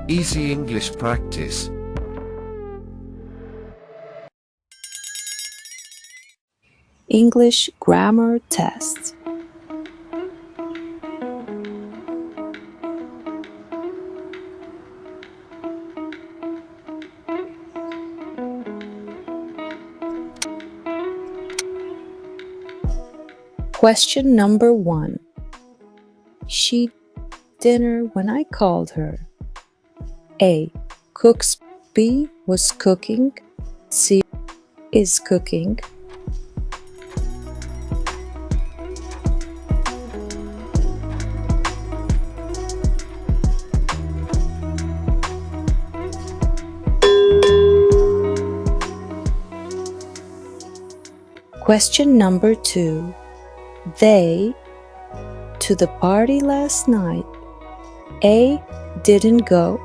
Easy English practice. English grammar test. Question number 1. She dinner when I called her. A. Cooks. B. Was cooking. C. Is cooking. Question number 2. They to the party last night. A. Didn't go.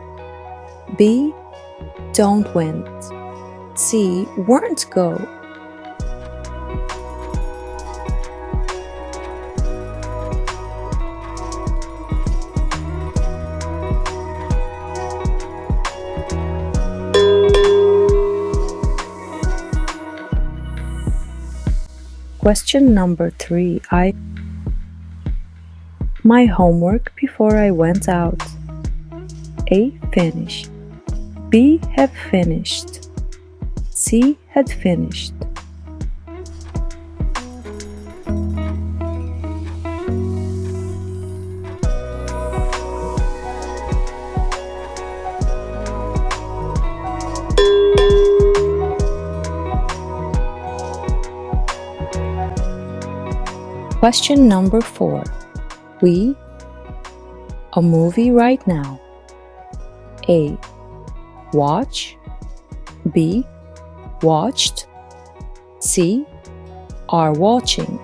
B. Don't went. C. Weren't go. Question number 3. I my homework before I went out. A. Finished. B. Have finished. C. Had finished. Question number 4. We a movie right now. A. Watch. B. Watched. C. Are watching.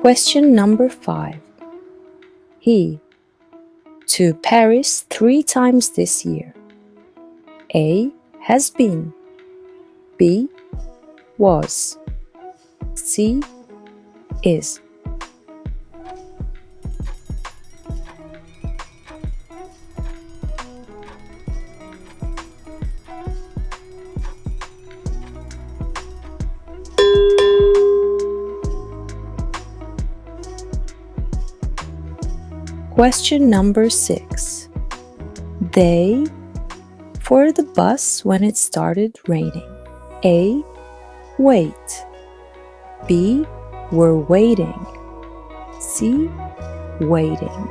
Question number 5. He to Paris 3 times this year. A. Has been. B. Was. C. Is. Question number 6. They for the bus when it started raining. A. Wait. B. Were waiting. C. Waiting.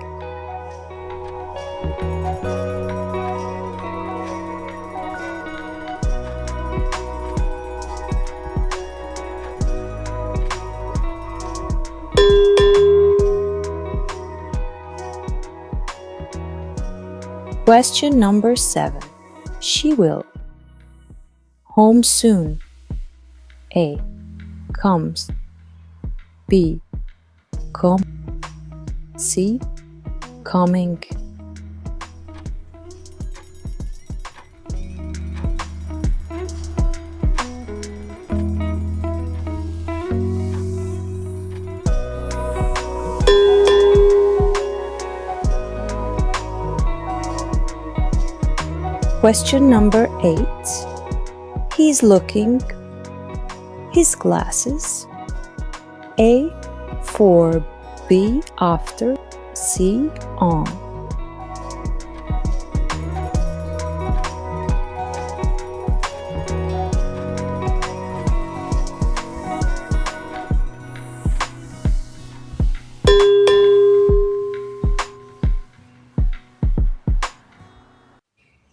Question number 7. She will. Home soon. A. Comes. B. Come. C. Coming. Question number 8. He's looking. His glasses. A. For. B. After. C. On.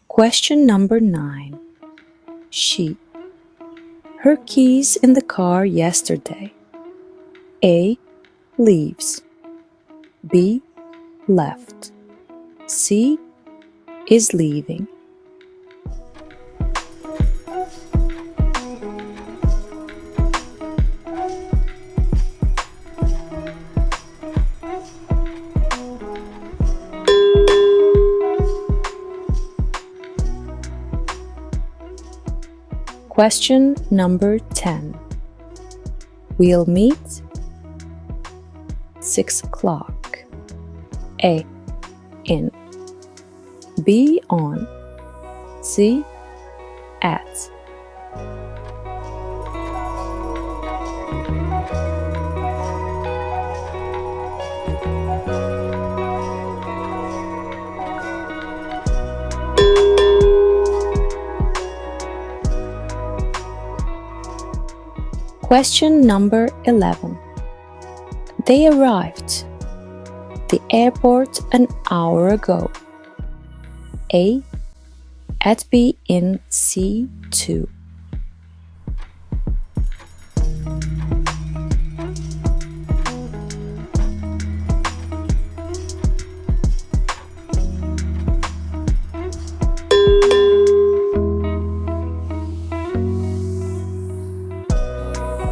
Question number 9. She. Her keys in the car yesterday. A. Leaves. B. Left. C. Is leaving. Question number 10. We'll meet 6 o'clock. A. In. B. On. C. At. Question number 11. They arrived the airport an hour ago. A. At B in C2.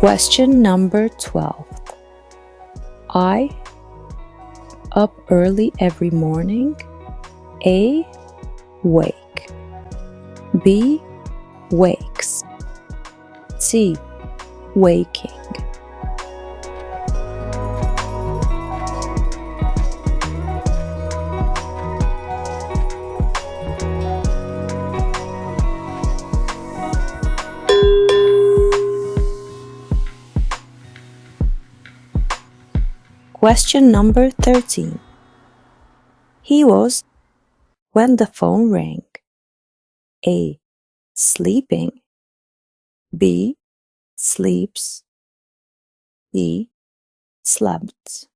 Question number 12. I up early every morning. A. Wake. B. Wakes. C. Waking. Question number 13. He was when the phone rang. A. Sleeping. B. Sleeps. C. Slept.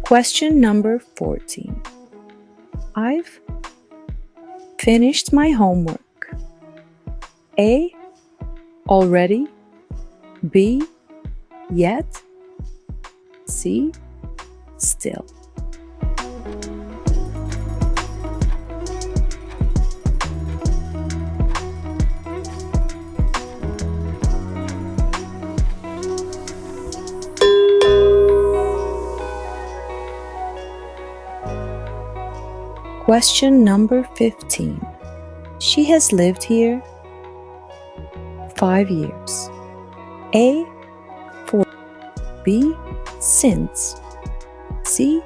Question number 14. I've finished my homework. A. Already. B. Yet. C. Still. Question number 15. She has lived here 5 years. A. For. B. Since. C.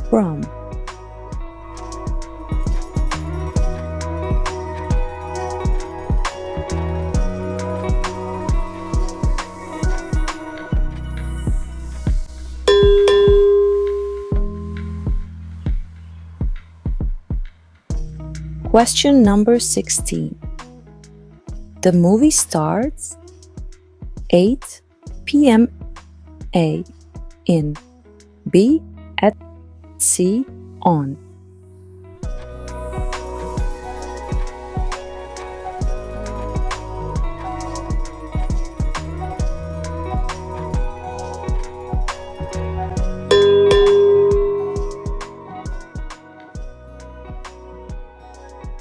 From. Question number 16. The movie starts 8 p.m. A. In. B. At. C. On.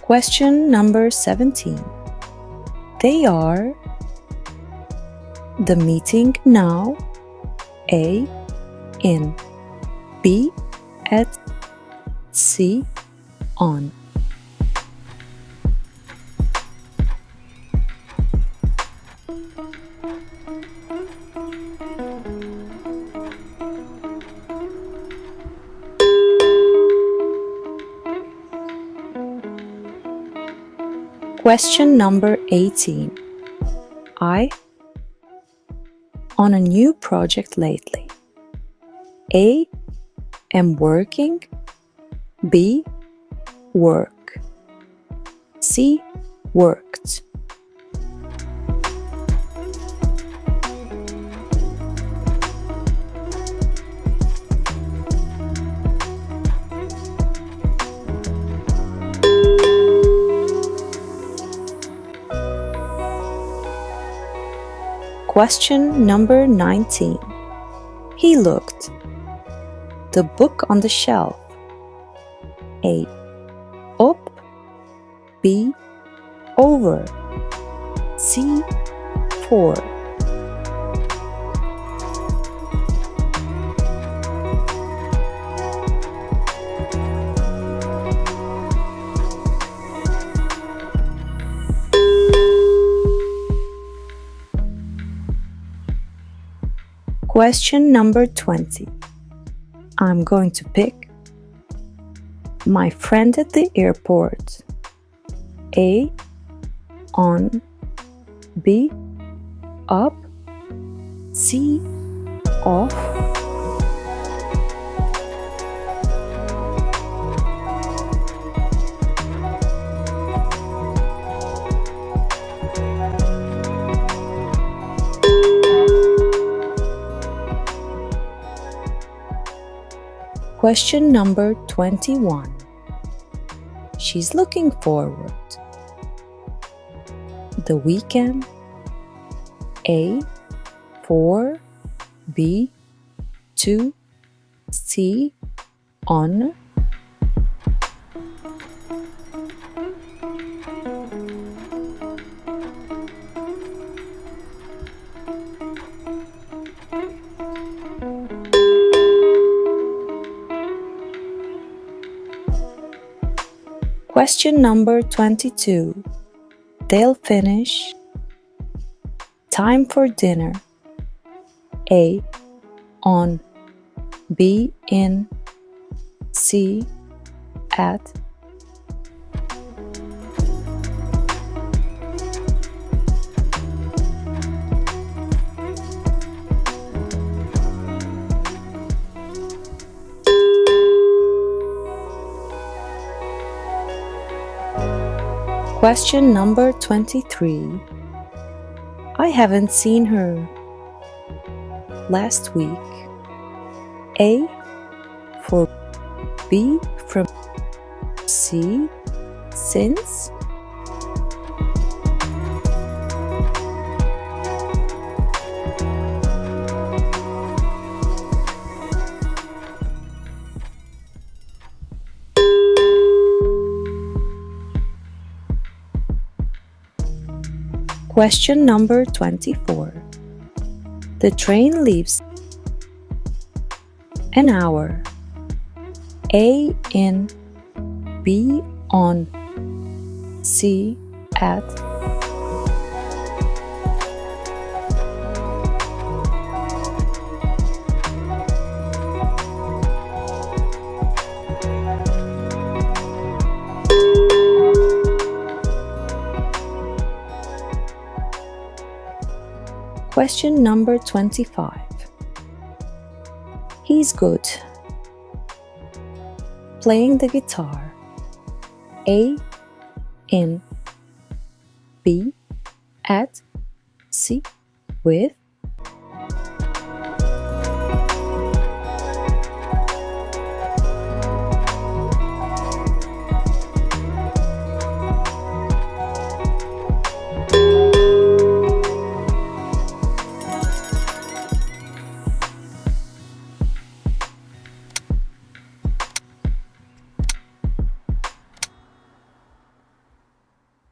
Question number 17. They are the meeting now. A. In. B. At. C. On. Question number 18. I on a new project lately. A. Am working. B. Work. C. Worked. Question number 19. He looked. The book on the shelf. A. Up. B. over, C for. Question number 20. I'm going to pick my friend at the airport. A, on, B, up, C, off. Question number 21. She's looking forward. The weekend. A, for, B, to, C, on. Question number 22. They'll finish. Time for dinner. A, on, B, in, C, at. Question number 23. I haven't seen her last week. A, for, B, from, C, since. Question number 24. The train leaves an hour. A, in, B, on, C, at. Question number 25. He's good. Playing the guitar. A, in, B, at, C, with.